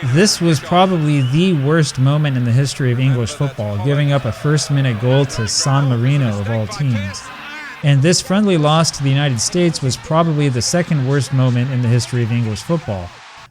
This was probably the worst moment in the history of English football, giving up a first-minute goal to San Marino of all teams. And this friendly loss to the United States was probably the second worst moment in the history of English football.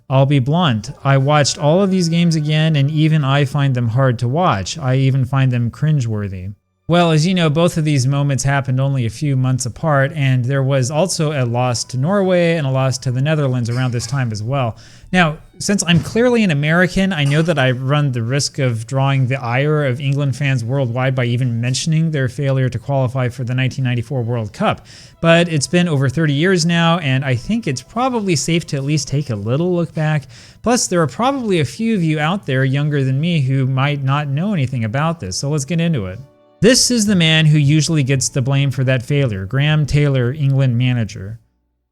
I'll be blunt, I watched all of these games again, and even I find them hard to watch. I even find them cringeworthy. Well, as you know, both of these moments happened only a few months apart, and there was also a loss to Norway and a loss to the Netherlands around this time as well. Now, since I'm clearly an American, I know that I run the risk of drawing the ire of England fans worldwide by even mentioning their failure to qualify for the 1994 World Cup. But it's been over 30 years now, and I think it's probably safe to at least take a little look back. Plus, there are probably a few of you out there younger than me who might not know anything about this, so let's get into it. This is the man who usually gets the blame for that failure, Graham Taylor, England manager.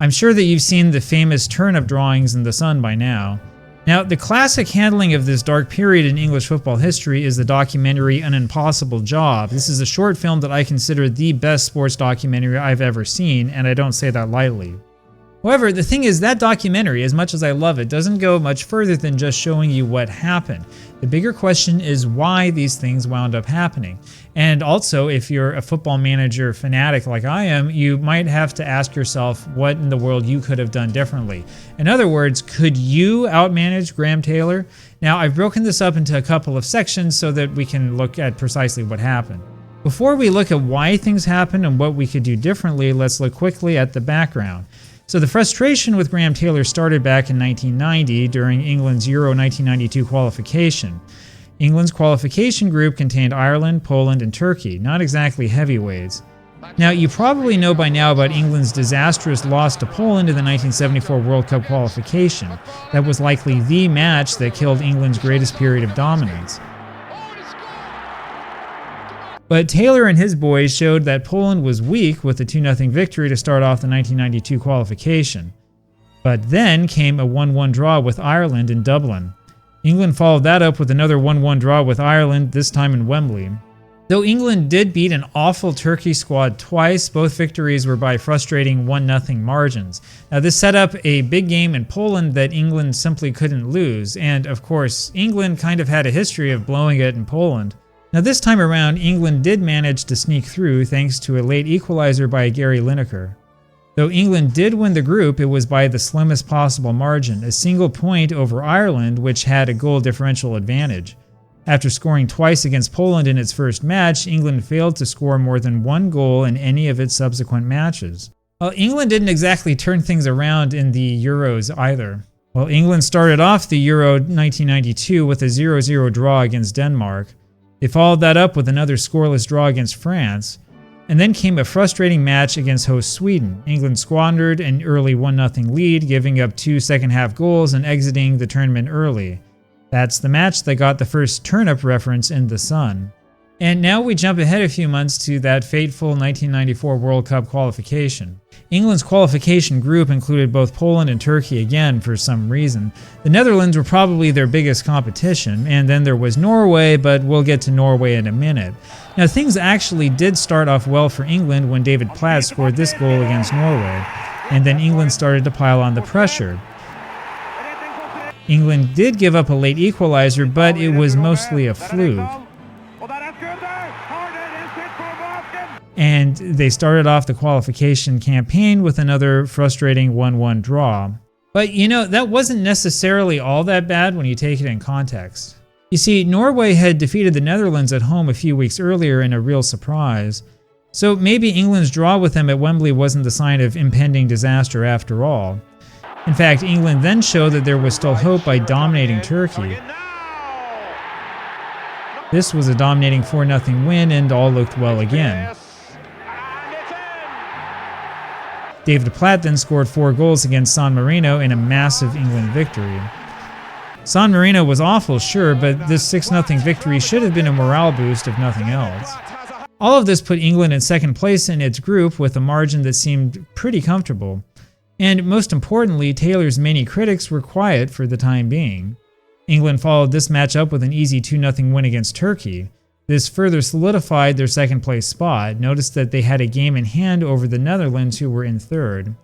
I'm sure that you've seen the famous turnip drawings in The Sun by now. Now, the classic handling of this dark period in English football history is the documentary An Impossible Job. This is a short film that I consider the best sports documentary I've ever seen, and I don't say that lightly. However, the thing is, that documentary, as much as I love it, doesn't go much further than just showing you what happened. The bigger question is why these things wound up happening. And also, if you're a football manager fanatic like I am, you might have to ask yourself what in the world you could have done differently. In other words, could you outmanage Graham Taylor? Now, I've broken this up into a couple of sections so that we can look at precisely what happened. Before we look at why things happened and what we could do differently, let's look quickly at the background. So the frustration with Graham Taylor started back in 1990 during England's Euro 1992 qualification. England's qualification group contained Ireland, Poland, and Turkey, not exactly heavyweights. Now, you probably know by now about England's disastrous loss to Poland in the 1974 World Cup qualification. That was likely the match that killed England's greatest period of dominance. But Taylor and his boys showed that Poland was weak with a 2-0 victory to start off the 1992 qualification. But then came a 1-1 draw with Ireland in Dublin. England followed that up with another 1-1 draw with Ireland, this time in Wembley. Though England did beat an awful Turkey squad twice, both victories were by frustrating 1-0 margins. Now, this set up a big game in Poland that England simply couldn't lose, and of course, England kind of had a history of blowing it in Poland. Now, this time around, England did manage to sneak through thanks to a late equalizer by Gary Lineker. Though England did win the group, it was by the slimmest possible margin, a single point over Ireland, which had a goal differential advantage. After scoring twice against Poland in its first match, England failed to score more than one goal in any of its subsequent matches. Well, England didn't exactly turn things around in the Euros either. Well, England started off the Euro 1992 with a 0-0 draw against Denmark. They followed that up with another scoreless draw against France, and then came a frustrating match against host Sweden. England squandered an early 1-0 lead, giving up 2 second-half goals and exiting the tournament early. That's the match that got the first turnip reference in The Sun. And now we jump ahead a few months to that fateful 1994 World Cup qualification. England's qualification group included both Poland and Turkey again for some reason. The Netherlands were probably their biggest competition, and then there was Norway, but we'll get to Norway in a minute. Now, things actually did start off well for England when David Platt scored this goal against Norway, and then England started to pile on the pressure. England did give up a late equalizer, but it was mostly a fluke. And they started off the qualification campaign with another frustrating 1-1 draw. But you know, that wasn't necessarily all that bad when you take it in context. You see, Norway had defeated the Netherlands at home a few weeks earlier in a real surprise. So maybe England's draw with them at Wembley wasn't the sign of impending disaster after all. In fact, England then showed that there was still hope by dominating Turkey. This was a dominating 4-0 win, and all looked well again. David Platt then scored 4 goals against San Marino in a massive England victory. San Marino was awful, sure, but this 6-0 victory should have been a morale boost if nothing else. All of this put England in second place in its group with a margin that seemed pretty comfortable. And most importantly, Taylor's many critics were quiet for the time being. England followed this match up with an easy 2-0 win against Turkey. This further solidified their second place spot. Notice that they had a game in hand over the Netherlands, who were in third.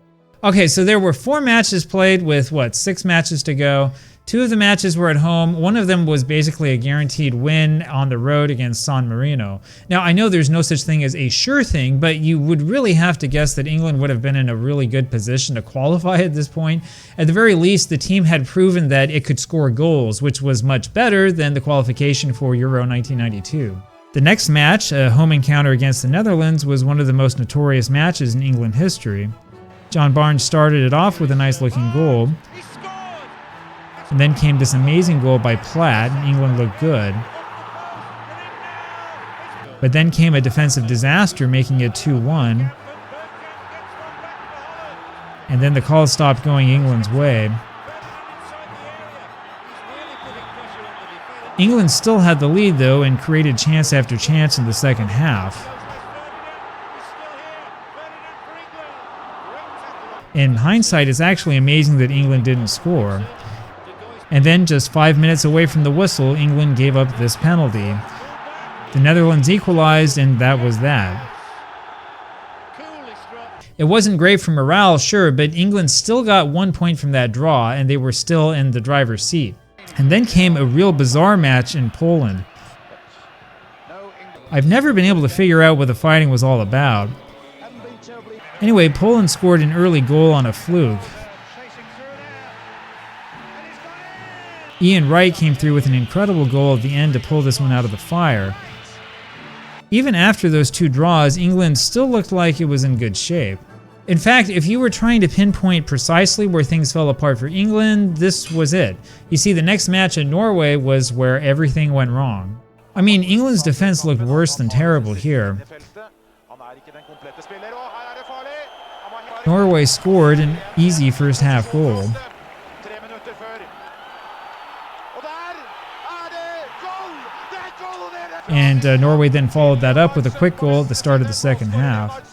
Okay, so there were 4 matches played with, 6 matches to go. Two of the matches were at home. One of them was basically a guaranteed win on the road against San Marino. Now, I know there's no such thing as a sure thing, but you would really have to guess that England would have been in a really good position to qualify at this point. At the very least, the team had proven that it could score goals, which was much better than the qualification for Euro 1992. The next match, a home encounter against the Netherlands, was one of the most notorious matches in England history. John Barnes started it off with a nice-looking goal. And then came this amazing goal by Platt, and England looked good. But then came a defensive disaster, making it 2-1. And then the call stopped going England's way. England still had the lead, though, and created chance after chance in the second half. In hindsight, it's actually amazing that England didn't score. And then, just 5 minutes away from the whistle, England gave up this penalty. The Netherlands equalized, and that was that. It wasn't great for morale, sure, but England still got 1 point from that draw, and they were still in the driver's seat. And then came a real bizarre match in Poland. I've never been able to figure out what the fighting was all about. Anyway, Poland scored an early goal on a fluke. Ian Wright came through with an incredible goal at the end to pull this one out of the fire. Even after those two draws, England still looked like it was in good shape. In fact, if you were trying to pinpoint precisely where things fell apart for England, this was it. You see, the next match in Norway was where everything went wrong. I mean, England's defense looked worse than terrible here. Norway scored an easy first half goal. And Norway then followed that up with a quick goal at the start of the second half.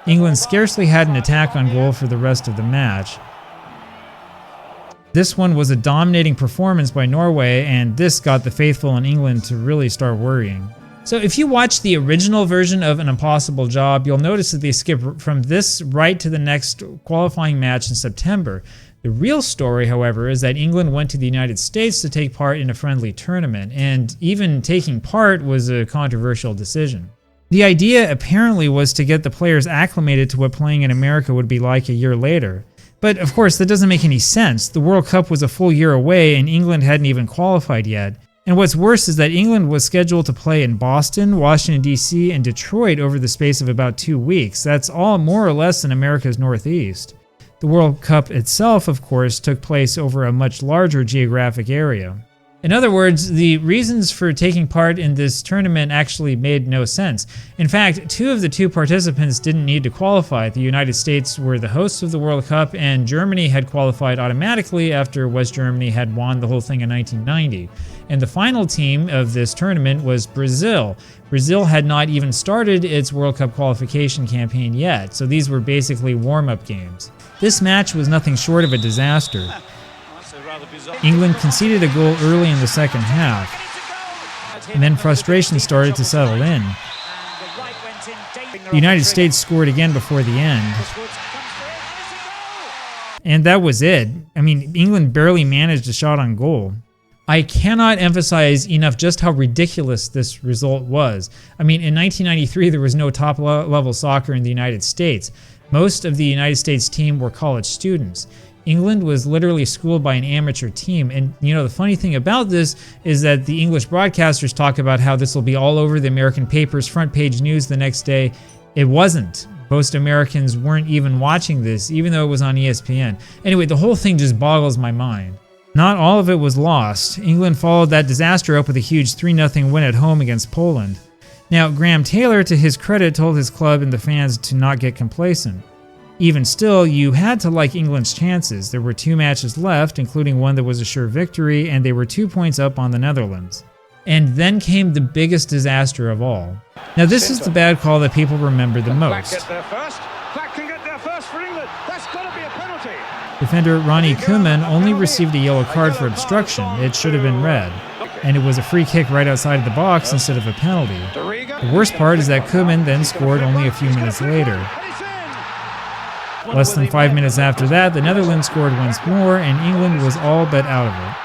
England scarcely had an attack on goal for the rest of the match. This one was a dominating performance by Norway, and this got the faithful in England to really start worrying. So if you watch the original version of An Impossible Job, you'll notice that they skip from this right to the next qualifying match in September. The real story, however, is that England went to the United States to take part in a friendly tournament, and even taking part was a controversial decision. The idea apparently was to get the players acclimated to what playing in America would be like a year later. But of course, that doesn't make any sense. The World Cup was a full year away and England hadn't even qualified yet. And what's worse is that England was scheduled to play in Boston, Washington, D.C., and Detroit over the space of about 2 weeks. That's all more or less in America's Northeast. The World Cup itself, of course, took place over a much larger geographic area. In other words, the reasons for taking part in this tournament actually made no sense. In fact, two of the two participants didn't need to qualify. The United States were the hosts of the World Cup, and Germany had qualified automatically after West Germany had won the whole thing in 1990. And the final team of this tournament was Brazil. Brazil had not even started its World Cup qualification campaign yet, so these were basically warm-up games. This match was nothing short of a disaster. England conceded a goal early in the second half, and then frustration started to settle in. The United States scored again before the end. And that was it. I mean, England barely managed a shot on goal. I cannot emphasize enough just how ridiculous this result was. I mean, in 1993, there was no top-level soccer in the United States. Most of the United States team were college students. England was literally schooled by an amateur team. And, you know, the funny thing about this is that the English broadcasters talk about how this will be all over the American papers, front page news the next day. It wasn't. Most Americans weren't even watching this, even though it was on ESPN. Anyway, the whole thing just boggles my mind. Not all of it was lost. England followed that disaster up with a huge 3-0 win at home against Poland. Now, Graham Taylor, to his credit, told his club and the fans to not get complacent. Even still, you had to like England's chances. There were 2 matches left, including one that was a sure victory, and they were 2 points up on the Netherlands. And then came the biggest disaster of all. Now, this is the bad call that people remember the most. Defender Ronnie Koeman only received a yellow card for obstruction. It should have been red. And it was a free kick right outside of the box instead of a penalty. The worst part is that Koeman then scored only a few minutes later. Less than 5 minutes after that, the Netherlands scored once more, and England was all but out of it.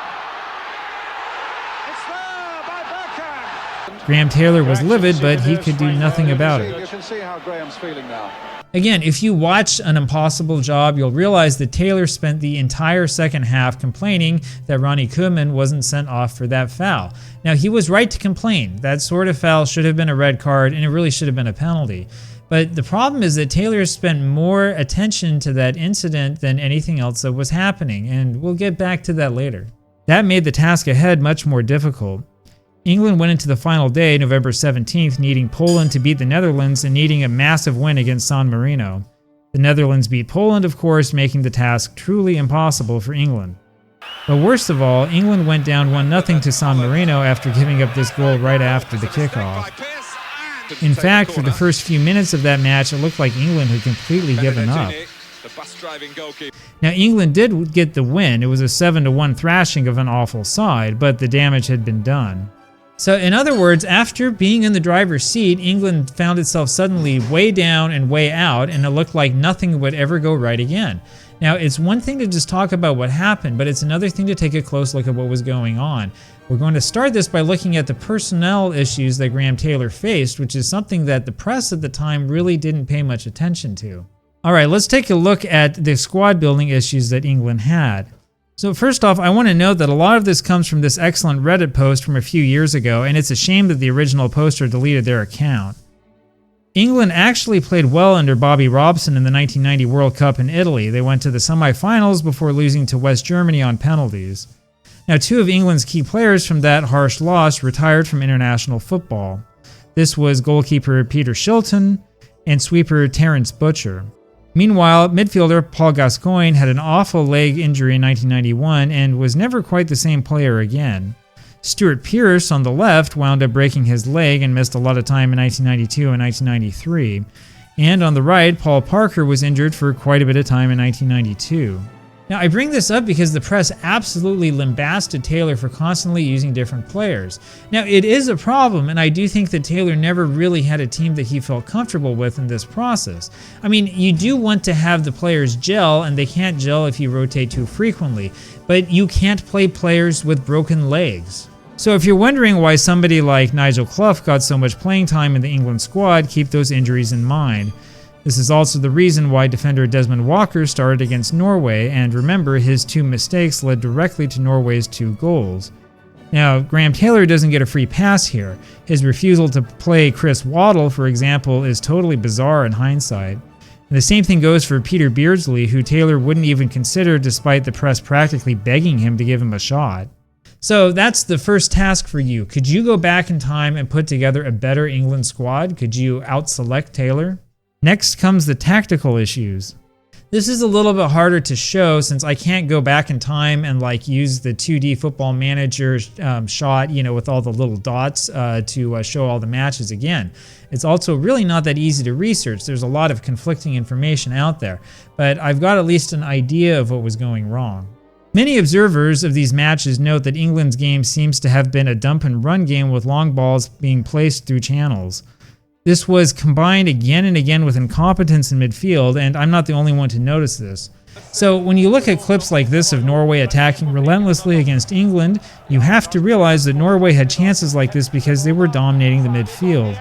Graham Taylor was livid, but he could do nothing about it. You can see how Graham's feeling now. Again, if you watch An Impossible Job, you'll realize that Taylor spent the entire second half complaining that Ronnie Koeman wasn't sent off for that foul. Now, he was right to complain. That sort of foul should have been a red card, and it really should have been a penalty. But the problem is that Taylor spent more attention to that incident than anything else that was happening, and we'll get back to that later. That made the task ahead much more difficult. England went into the final day, November 17th, needing Poland to beat the Netherlands and needing a massive win against San Marino. The Netherlands beat Poland, of course, making the task truly impossible for England. But worst of all, England went down 1-0 to San Marino after giving up this goal right after the kickoff. In fact, for the first few minutes of that match, it looked like England had completely given up. Now, England did get the win. It was a 7-1 thrashing of an awful side, but the damage had been done. So in other words, after being in the driver's seat, England found itself suddenly way down and way out, and it looked like nothing would ever go right again. Now, it's one thing to just talk about what happened, but it's another thing to take a close look at what was going on. We're going to start this by looking at the personnel issues that Graham Taylor faced, which is something that the press at the time really didn't pay much attention to. All right, let's take a look at the squad building issues that England had. So first off, I want to note that a lot of this comes from this excellent Reddit post from a few years ago, and it's a shame that the original poster deleted their account. England actually played well under Bobby Robson in the 1990 World Cup in Italy. They went to the semifinals before losing to West Germany on penalties. Now, two of England's key players from that harsh loss retired from international football. This was goalkeeper Peter Shilton and sweeper Terence Butcher. Meanwhile, midfielder Paul Gascoigne had an awful leg injury in 1991 and was never quite the same player again. Stuart Pearce on the left wound up breaking his leg and missed a lot of time in 1992 and 1993. And on the right, Paul Parker was injured for quite a bit of time in 1992. Now, I bring this up because the press absolutely lambasted Taylor for constantly using different players. Now, it is a problem, and I do think that Taylor never really had a team that he felt comfortable with in this process. I mean, you do want to have the players gel, and they can't gel if you rotate too frequently, but you can't play players with broken legs. So if you're wondering why somebody like Nigel Clough got so much playing time in the England squad, keep those injuries in mind. This is also the reason why defender Desmond Walker started against Norway, and remember, his two mistakes led directly to Norway's 2 goals. Now, Graham Taylor doesn't get a free pass here. His refusal to play Chris Waddle, for example, is totally bizarre in hindsight. And the same thing goes for Peter Beardsley, who Taylor wouldn't even consider despite the press practically begging him to give him a shot. So that's the first task for you. Could you go back in time and put together a better England squad? Could you out-select Taylor? Next comes the tactical issues. This is a little bit harder to show since I can't go back in time and use the 2D Football Manager shot, with all the little dots to show all the matches again. It's also really not that easy to research. There's a lot of conflicting information out there, but I've got at least an idea of what was going wrong. Many observers of these matches note that England's game seems to have been a dump and run game with long balls being placed through channels. This was combined again and again with incompetence in midfield, and I'm not the only one to notice this. So when you look at clips like this of Norway attacking relentlessly against England, you have to realize that Norway had chances like this because they were dominating the midfield.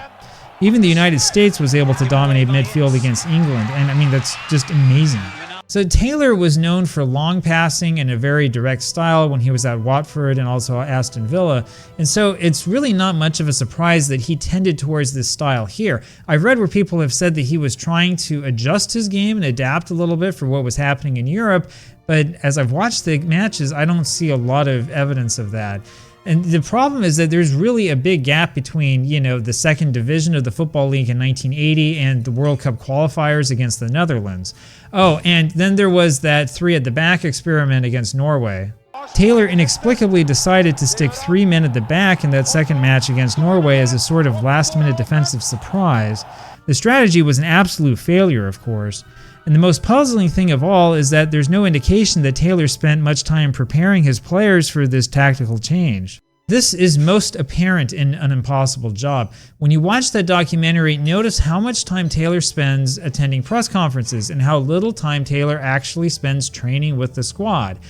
Even the United States was able to dominate midfield against England, and I mean, that's just amazing. So Taylor was known for long passing and a very direct style when he was at Watford and also Aston Villa, and so it's really not much of a surprise that he tended towards this style here. I've read where people have said that he was trying to adjust his game and adapt a little bit for what was happening in Europe, but as I've watched the matches, I don't see a lot of evidence of that. And the problem is that there's really a big gap between, the second division of the Football League in 1980 and the World Cup qualifiers against the Netherlands. Oh, and then there was that 3 at the back experiment against Norway. Taylor inexplicably decided to stick 3 men at the back in that second match against Norway as a sort of last-minute defensive surprise. The strategy was an absolute failure, of course. And the most puzzling thing of all is that there's no indication that Taylor spent much time preparing his players for this tactical change. This is most apparent in An Impossible Job. When you watch that documentary, notice how much time Taylor spends attending press conferences and how little time Taylor actually spends training with the squad.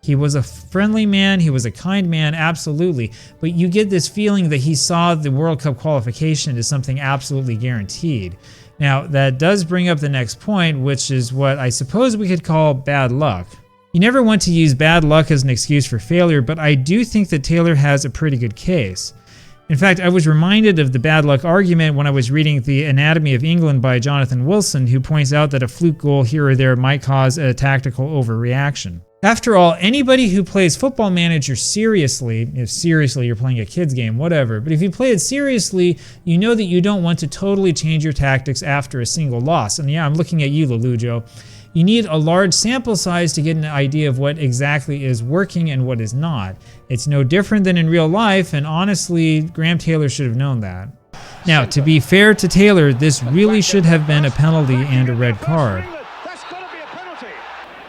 He was a friendly man, he was a kind man, absolutely, but you get this feeling that he saw the World Cup qualification as something absolutely guaranteed. Now, that does bring up the next point, which is what I suppose we could call bad luck. You never want to use bad luck as an excuse for failure, but I do think that Taylor has a pretty good case. In fact, I was reminded of the bad luck argument when I was reading The Anatomy of England by Jonathan Wilson, who points out that a fluke goal here or there might cause a tactical overreaction. After all, anybody who plays Football Manager seriously, if seriously you're playing a kid's game, whatever, but if you play it seriously, you know that you don't want to totally change your tactics after a single loss. And yeah, I'm looking at you, Lelujo. You need a large sample size to get an idea of what exactly is working and what is not. It's no different than in real life, and honestly, Graham Taylor should have known that. Now, to be fair to Taylor, this really should have been a penalty and a red card.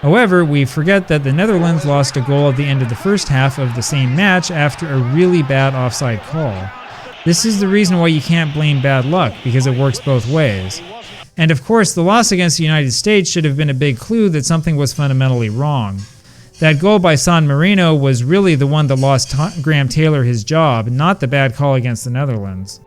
However, we forget that the Netherlands lost a goal at the end of the first half of the same match after a really bad offside call. This is the reason why you can't blame bad luck, because it works both ways. And of course, the loss against the United States should have been a big clue that something was fundamentally wrong. That goal by San Marino was really the one that lost Graham Taylor his job, not the bad call against the Netherlands.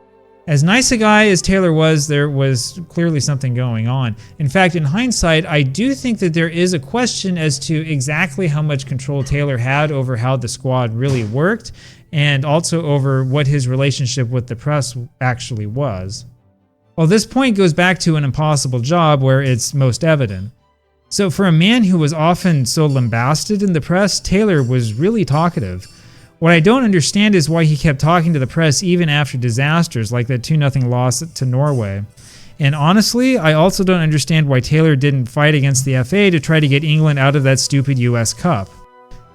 As nice a guy as Taylor was, there was clearly something going on. In fact, in hindsight, I do think that there is a question as to exactly how much control Taylor had over how the squad really worked, and also over what his relationship with the press actually was. Well, this point goes back to An Impossible Job, where it's most evident. So for a man who was often so lambasted in the press, Taylor was really talkative. What I don't understand is why he kept talking to the press even after disasters like that 2-0 loss to Norway. And honestly, I also don't understand why Taylor didn't fight against the FA to try to get England out of that stupid US Cup.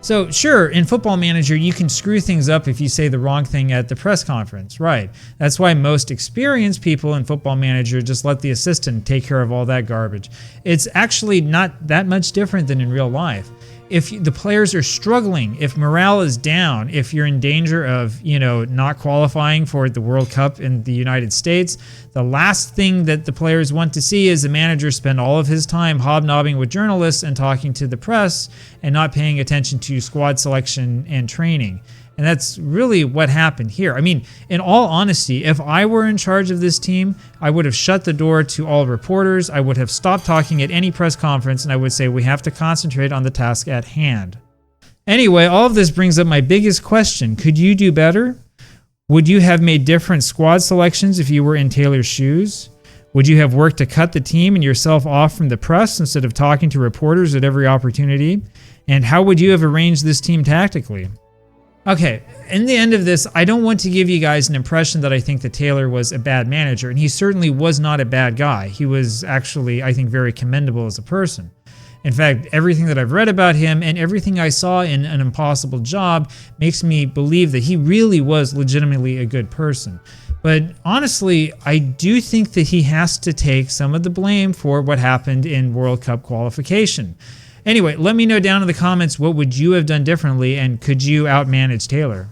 So sure, in Football Manager, you can screw things up if you say the wrong thing at the press conference, right? That's why most experienced people in Football Manager just let the assistant take care of all that garbage. It's actually not that much different than in real life. If the players are struggling, if morale is down, if you're in danger of, not qualifying for the World Cup in the United States, the last thing that the players want to see is the manager spend all of his time hobnobbing with journalists and talking to the press and not paying attention to squad selection and training. And that's really what happened here. I mean, in all honesty, if I were in charge of this team, I would have shut the door to all reporters. I would have stopped talking at any press conference, and I would say we have to concentrate on the task at hand. Anyway, all of this brings up my biggest question. Could you do better? Would you have made different squad selections if you were in Taylor's shoes? Would you have worked to cut the team and yourself off from the press instead of talking to reporters at every opportunity? And how would you have arranged this team tactically? Okay, in the end of this, I don't want to give you guys an impression that I think that Taylor was a bad manager, and he certainly was not a bad guy. He was actually, I think, very commendable as a person. In fact, everything that I've read about him and everything I saw in An Impossible Job makes me believe that he really was legitimately a good person. But honestly, I do think that he has to take some of the blame for what happened in World Cup qualification. Anyway, let me know down in the comments what would you have done differently, and could you outmanage Taylor?